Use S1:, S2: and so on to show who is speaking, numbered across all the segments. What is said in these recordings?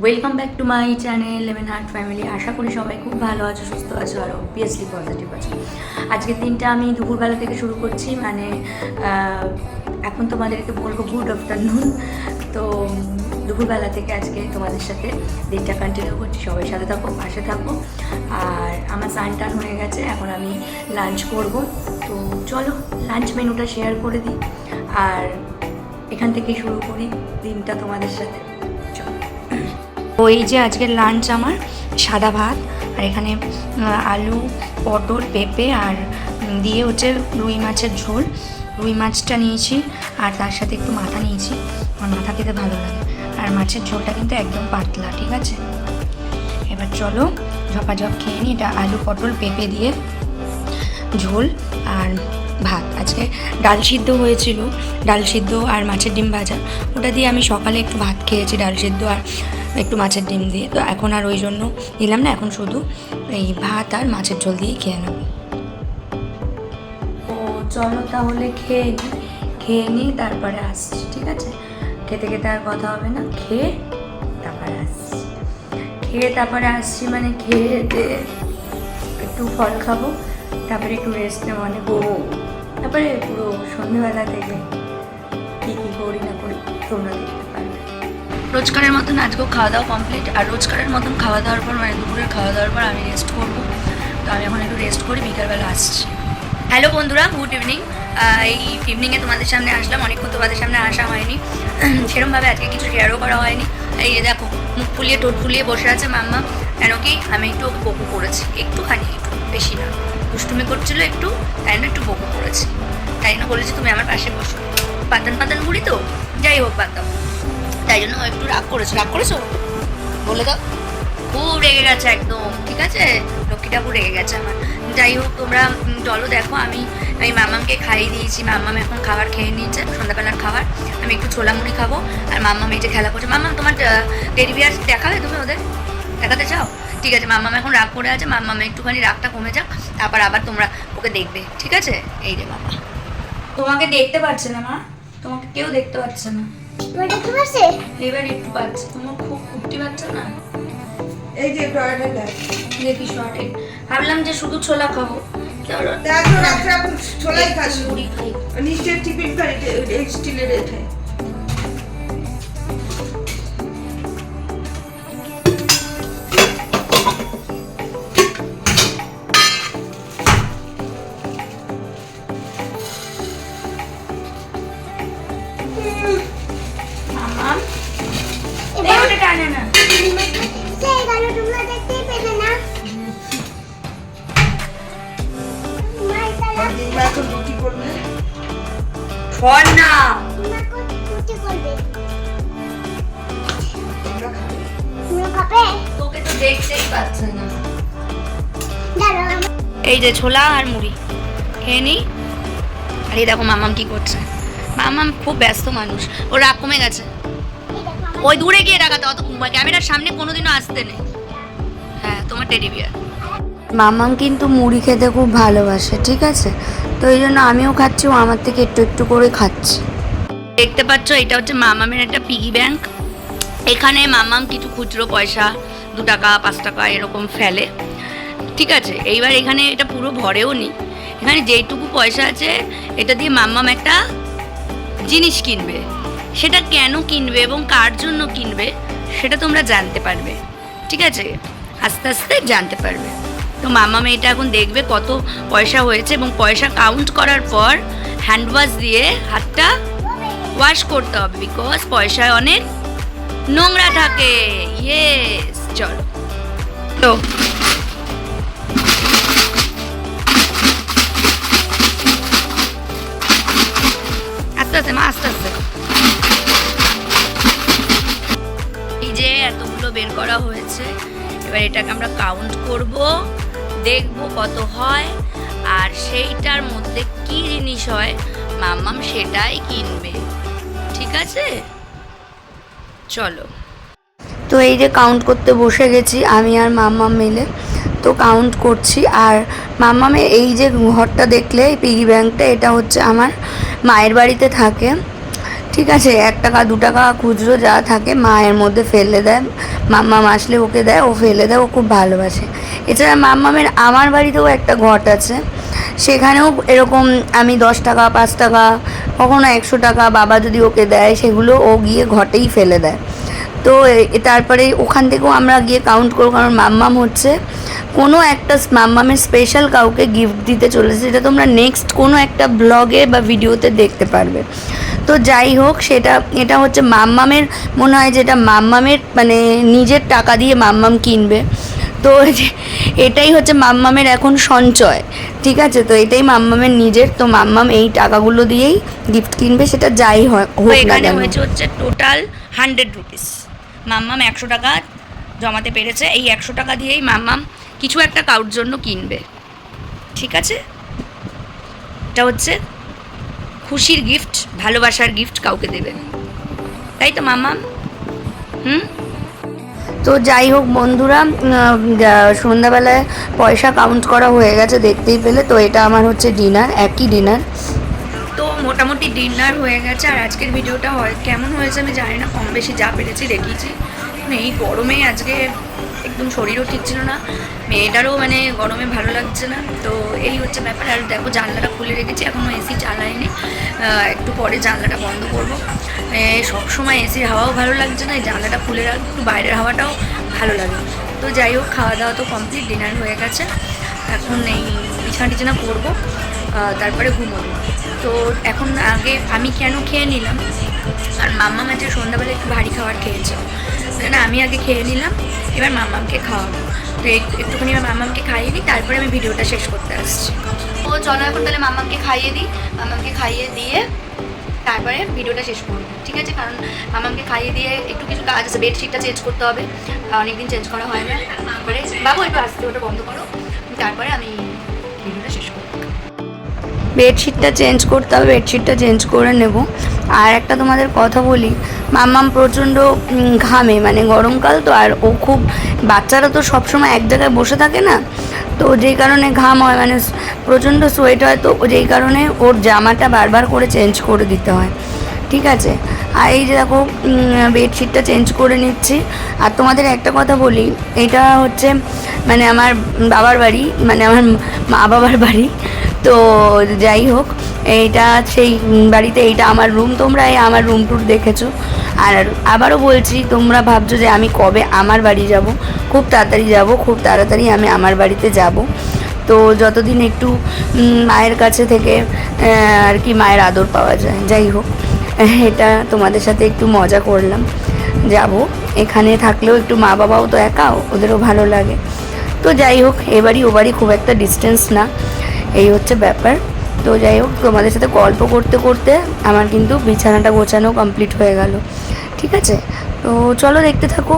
S1: Welcome back to my channel lemon heart family. আশা করি সবাই খুব ভালো আছো, সুস্থ আছো আর অবভিয়াসলি পজিটিভ আছো। আজকের দিনটা আমি দুপুরবেলা থেকে শুরু করছি, মানে এখন তোমাদেরকে বলবো গুড আফটারনুন। তো দুপুরবেলা থেকে আজকে তোমাদের সাথে দিনটা কন্টিনিউ করছি। সবাই সাথে থাকো, পাশে থাকো। আর আমার স্নান টান হয়ে গেছে, এখন আমি লাঞ্চ করব। তো চলো লাঞ্চ মেনুটা শেয়ার করে দিই আর এখান থেকে শুরু করি দিনটা তোমাদের সাথে। ওই যে আজকের লাঞ্চ আমার সাদা ভাত, আর এখানে আলু, পটল, পেঁপে আর দিয়ে হচ্ছে রুই মাছের ঝোল। রুই মাছটা নিয়েছি আর তার সাথে একটু মাথা নিয়েছি, আমার মাথা খেতে ভালো লাগে। আর মাছের ঝোলটা কিন্তু একদম পাতলা, ঠিক আছে। এবার চলো ঝপাঝপ খেয়ে নিই। এটা আলু, পটল, পেঁপে দিয়ে ঝোল আর ভাত। আজকে ডাল সিদ্ধ হয়েছিল, ডাল সিদ্ধ আর মাছের ডিম ভাজা, ওটা দিয়ে আমি সকালে একটু ভাত খেয়েছি, ডাল সিদ্ধ আর একটু মাছের ডিম দিয়ে। তো এখন আর ওই জন্য নিলাম না, এখন শুধু এই ভাত আর মাছের ঝোল দিয়ে খেয়ে নেব। ও চলো তাহলে খেয়ে নিই তারপরে আসছি, ঠিক আছে। খেতে খেতে আর কথা হবে না, খেয়ে তারপরে আসছি, মানে খেয়ে একটু ফল খাবো, তারপরে একটু রেস্ট নেবো, মানে তারপরে পুরো সন্ধ্যেবেলা থেকে কী কী করি না করি তোমরা দেখতে পারবে। রোজকারের মতন আজকেও খাওয়া দাওয়া কমপ্লিট, আর রোজকারের মতন খাওয়া দাওয়ার পর মানে দুপুরের খাওয়া দাওয়ার পর আমি রেস্ট করবো। তো আমি এখন একটু রেস্ট করি, বিকালবেলা আসছি। হ্যালো বন্ধুরা, গুড ইভিনিং। এই ইভিনিংয়ে তোমাদের সামনে আসলাম, অনেকক্ষণ তোমাদের সামনে আসা হয়নি, সেরকমভাবে আজকে কিছু শেয়ারও করা হয়নি। এই যে দেখো মুখ ফুলিয়ে টোট ফুলিয়ে বসে আছে মাম্মা, কেন কি আমি একটু ওকে বকু করেছি, একটুখানি, একটু বেশি না, দুষ্টুমি করছিল একটু, তাই জন্য একটু বকু করেছি, তাই জন্য বলেছি তুমি আমার পাশে বসো। পাতান বুড়ি তো, যাই হোক বাদ দাও, তাই জন্য একটু রাগ করেছো বলে দাও। খুব রেগে গেছে একদম, ঠিক আছে, লক্ষ্মী ঠাকুর রেগে গেছে আমার। যাই হোক তোমরা চলো দেখো, আমি মাম্মামকে খাইয়ে দিয়েছি, মাম্মাম এখন খাবার খেয়ে নিয়েছে, সন্ধ্যাবেলার খাবার। আমি একটু ছোলা মুড়ি খাবো, আর মাম্মাম এই যে খেলা করছে। মাম্মাম তোমার টেডি বিয়ার দেখাবে, তুমি ওদের দেখাতে চাও? ঠিক আছে, মাম্মাম এখন রাগ করে আছে, মাম্মাম একটুখানি রাগটা কমে যাক, তারপর আবার তোমরা ওকে দেখবে, ঠিক আছে। এই রে বাবা, তোমাকে দেখতে পাচ্ছে না মা, তোমাকে কেউ দেখতে পাচ্ছে না। এবার একটু পাচ্ছে, তোমার খুব কুর্তি পাচ্ছে না।
S2: এই যে টয়লেট
S1: দেখি শর্টে ভাবলাম যে শুধু ছোলা খাবো,
S2: দেখো রাত্রে এখন ছোলাই খাচ্ছি,
S1: মুড়ি খাই।
S2: নিশ্চয় টিফিন খাই, এই স্টিলের এটা
S1: মাম্মাম এই ওটা টানে না।
S2: এখন রুটি করবে
S1: ফল না,
S2: তোমরা খাবে?
S1: তোকে তো দেখতেই পাচ্ছে না। এই যে ছোলা আর মুড়ি খেয়ে নি। আর এই দেখো মাম্মাম কি করছে। মাম্মাম খুব ব্যস্ত মানুষ, ওর রাগ কমে গেছে। ওই দূরে গিয়ে রাখাতে, অত ক্যামেরার সামনে কোনোদিনও আসতে নেই। হ্যাঁ তোমার টেডি বিয়ার। মাম্মাম কিন্তু মুড়ি খেতে খুব ভালোবাসে, ঠিক আছে, তো এই জন্য আমিও খাচ্ছি, ও আমার থেকে একটু একটু করে খাচ্ছি। দেখতে পাচ্ছ এটা হচ্ছে মাম্মামের একটা পিগি ব্যাংক। এখানে মাম্মাম কিছু খুচরো পয়সা 2 টাকা 5 টাকা এরকম ফেলে, ঠিক আছে। এইবার এখানে এটা পুরো ভরেও নি, এখানে যেইটুকু পয়সা আছে এটা দিয়ে মাম্মাম একটা জিনিস কিনবে। সেটা কেন কিনবে এবং কার জন্য কিনবে সেটা তোমরা জানতে পারবে, ঠিক আছে, আস্তে আস্তে জানতে পারবে। তো মাম্মাম এটা এখন দেখবে কত পয়সা হয়েছে, এবং পয়সা কাউন্ট করার পর হ্যান্ড ওয়াশ দিয়ে হাতটা ওয়াশ করতে হবে, বিকজ পয়সায় অনেক নোংরা থাকে। ইয়েস, চলো তো আস্তে আস্তে মা, আস্তে আস্তে। এই যে এতগুলো বের করা হয়েছে, এবার এটাকে আমরা কাউন্ট করব, দেখব কত হয়, আর সেইটার মধ্যে কি জিনিস হয় মাম্মাম সেটাই কিনবে, ঠিক আছে। চলো, তো এই যে কাউন্ট করতে বসে গেছি আমি আর মাম্মাম মিলে, তো কাউন্ট করছি। আর মাম্মামে এই যে ঘরটা দেখলে, এই পিগি ব্যাংকটা, এটা হচ্ছে আমার মায়ের বাড়িতে থাকে, ঠিক আছে, 1 টাকা 2 টাকা খুচরো যা থাকে মায়ের মধ্যে ফেলে দেয়, মাম্মাম আসলে ওকে দেয়, ও ফেলে দেয়, ও খুব ভালোবাসে। এছাড়া মাম্মামের আমার বাড়িতেও একটা ঘট আছে, সেখানেও এরকম আমি 10 টাকা 5 টাকা কখনো 100 টাকা বাবা যদি ওকে দেয় সেগুলো ও গিয়ে ঘটেই ফেলে দেয়। তো তারপরে ওখান থেকেও আমরা গিয়ে কাউন্ট করবো, কারণ মাম্মাম হচ্ছে কোনো একটা মাম্মামের স্পেশাল কাউকে গিফট দিতে চলেছে, যেটা তোমরা নেক্সট কোনো একটা ব্লগে বা ভিডিওতে দেখতে পারবে। তো যাই হোক, এটা হচ্ছে মাম্মামের, মনে হয় যেটা মাম্মামের মানে নিজের টাকা দিয়ে মাম্মাম কিনবে। তো এটাই হচ্ছে মাম্মামের এখন সঞ্চয়, ঠিক আছে? তো এটাই মাম্মামের নিজের, তো মাম্মাম এই টাকাগুলো দিয়েই গিফট কিনবে, সেটা যাই হোক না কেন। হচ্ছে টোটাল 100 রুপিস। মাম্মাম 100 টাকা জমাতে পেরেছে, এই 100 টাকা দিয়েই মাম্মাম কিছু একটা কারোর জন্য কিনবে, ঠিক আছে? এটা হচ্ছে খুশির গিফট, ভালোবাসার গিফট কাউকে দেবে, তাই তো মাম্মাম? তো যাই হোক বন্ধুরা, সন্ধ্যাবেলায় পয়সা কাউন্ট করা হয়ে গেছে দেখতেই পেলে। তো এটা আমার হচ্ছে ডিনার, একই ডিনার। তো মোটামুটি ডিনার হয়ে গেছে। আর আজকের ভিডিওটা কেমন হয়েছে আমি জানি না, কম বেশি যা পেরেছি দেখিয়েছি। এই গরমে আজকে একদম শরীরও ঠিক ছিল না, মেয়েটারও মানে গরমে ভালো লাগছে না। তো এই হচ্ছে ব্যাপার। আর দেখো জানলাটা খুলে রেখেছি, এখনও এসি চালাইনি, একটু পরে জানলাটা বন্ধ করবো। সবসময় এসির হাওয়াও ভালো লাগছে না, এই জানলাটা খুলে রাখ, একটু বাইরের হাওয়াটাও ভালো লাগে। তো যাই হোক, খাওয়া দাওয়া তো কমপ্লিট, ডিনার হয়ে গেছে, এখন এই বিছানা টিছানা করবো, তারপরে ঘুমোবো। তো এখন আগে আমি কেন খেয়ে নিলাম, আর মাম্মাম আজকে সন্ধ্যাবেলা একটু ভারী খাবার খেয়েছে, না আমি আগে খেয়ে নিলাম, এবার মাম্মামকে খাওয়াবো। তো একটুখানি এবার মাম্মামকে খাইয়ে দিই, তারপরে আমি ভিডিওটা শেষ করতে আসছি। তো চলো এখন তাহলে মাম্মামকে খাইয়ে দিই, মাম্মামকে খাইয়ে দিয়ে তারপরে ভিডিওটা শেষ করবো, ঠিক আছে? কারণ মাম্মামকে খাইয়ে দিয়ে একটু কিছু কাজ আছে, বেডশিটটা চেঞ্জ করতে হবে, অনেকদিন চেঞ্জ করা হয় না। তারপরে বাবু একটু আসতে, ওটা বন্ধ করো, তারপরে আমি ভিডিওটা শেষ করবো। বেডশিটটা চেঞ্জ করতে হবে, বেডশিটটা চেঞ্জ করে নেব। আর একটা তোমাদের কথা বলি, মাম্মাম প্রচণ্ড ঘামে, মানে গরমকাল তো, আর ও খুব, বাচ্চারা তো সবসময় এক জায়গায় বসে থাকে না, তো যেই কারণে ঘাম হয়, মানে প্রচণ্ড সোয়েট হয়, তো যেই কারণে ওর জামাটা বারবার করে চেঞ্জ করে দিতে হয়, ঠিক আছে? আর এই যে দেখো বেডশিটটা চেঞ্জ করে নিচ্ছি। আর তোমাদের একটা কথা বলি, এটা হচ্ছে মানে আমার বাবার বাড়ি, মানে আমার মা বাবার বাড়ি। তো যাই হোক, এইটা সেই বাড়িতে, এইটা আমার রুম, তোমরা এই আমার রুম টুর দেখেছো। আর আবারও বলছি, তোমরা ভাবছো যে আমি কবে আমার বাড়ি যাব, খুব তাড়াতাড়ি যাব, খুব তাড়াতাড়ি আমি আমার বাড়িতে যাব। তো যতদিন একটু মায়ের কাছে থেকে আর কি মায়ের আদর পাওয়া যায়। যাই হোক, এটা তোমাদের সাথে একটু মজা করলাম, যাব। এখানে থাকলেও একটু মা বাবাও তো একাও, ওদেরও ভালো লাগে। তো যাই হোক, এবারই ও বাড়ি খুব একটা ডিস্টেন্স না, এই হচ্ছে ব্যাপার। তো যাই হোক, তোমাদের সাথে গল্প করতে করতে আমার কিন্তু বিছানাটা গোছানো কমপ্লিট হয়ে গেল, ঠিক আছে? তো চলো দেখতে থাকো।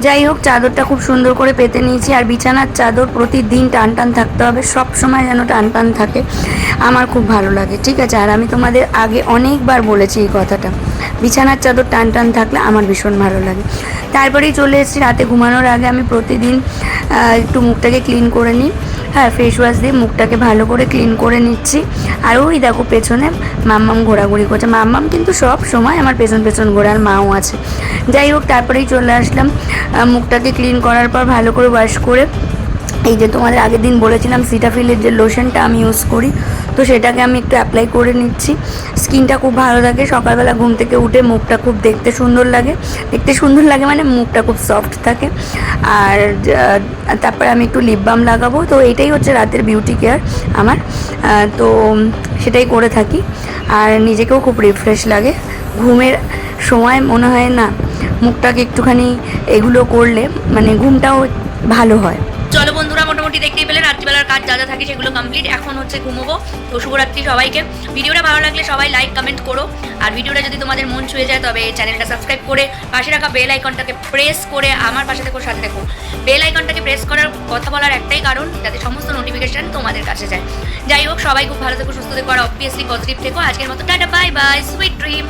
S1: যাই হোক, চাদরটা খুব সুন্দর করে পেতে নিয়েছি। আর বিছানার চাদর প্রতিদিন টান টান থাকতে হবে, সব সময় যেন টান টান থাকে, আমার খুব ভালো লাগে, ঠিক আছে? আর আমি তোমাদের আগে অনেকবার বলেছি এই কথাটা, বিছানার চাদর টান টান থাকলে আমার ভীষণ ভালো লাগে। তারপরেই চলে এসেছি, রাতে ঘুমানোর আগে আমি প্রতিদিন একটু মুখটাকে ক্লিন করে নিই, হ্যাঁ, ফেস ওয়াশ দিয়ে মুখটাকে ভালো করে ক্লিন করে নিচ্ছি। আর ওই দেখো পেছনে মাম্মাম ঘোরাঘুরি করছে, মাম্মাম কিন্তু সব সময় আমার পেছন পেছন ঘোরে, আর মাও আছে। যাই হোক, তারপরেই চলে আসলাম, মুখটাকে ক্লিন করার পর ভালো করে ওয়াশ করে, এই যে তোমাদের আগের দিন বলেছিলাম সিটাফিলের যে লোশনটা আমি ইউজ করি, তো সেটাকে আমি একটু অ্যাপ্লাই করে নিচ্ছি। স্কিনটা খুব ভালো থাকে, সকালবেলা ঘুম থেকে উঠে মুখটা খুব দেখতে সুন্দর লাগে, মানে মুখটা খুব সফট থাকে। আর তারপরে আমি একটু লিপ বাম লাগাবো। তো এটাই হচ্ছে রাতের বিউটি কেয়ার আমার, তো সেটাই করে থাকি। আর নিজেকেও খুব রিফ্রেশ লাগে, ঘুমের সময় মনে হয় না মুখটাকে একটুখানি এগুলো করলে মানে ঘুমটাও ভালো হয়। চলো বন্ধুরা, মোটামুটি দেখতেই পেলে রাত্রিবেলার কাজ যা যা থাকে সেগুলো কমপ্লিট। এখন হচ্ছে ঘুমোবো। তো শুভরাত্রি সবাইকে। ভিডিওটা ভালো লাগলে সবাই লাইক কমেন্ট করো, আর ভিডিওটা যদি তোমাদের মন ছুঁয়ে যায় তবে চ্যানেলটা সাবস্ক্রাইব করে পাশে রাখা বেল আইকনটাকে প্রেস করে আমার পাশে থেকো, সাথে দেখো। বেল আইকনটাকে প্রেস করার কথা বলার একটাই কারণ, যাতে সমস্ত নোটিফিকেশন তোমাদের কাছে যায়। যাই হোক, সবাই খুব ভালো থেকো, সুস্থ থেকো, আর অবভিয়াসলি পজিটিভ থেকো। আজকের মতো tata, bye bye, sweet dream.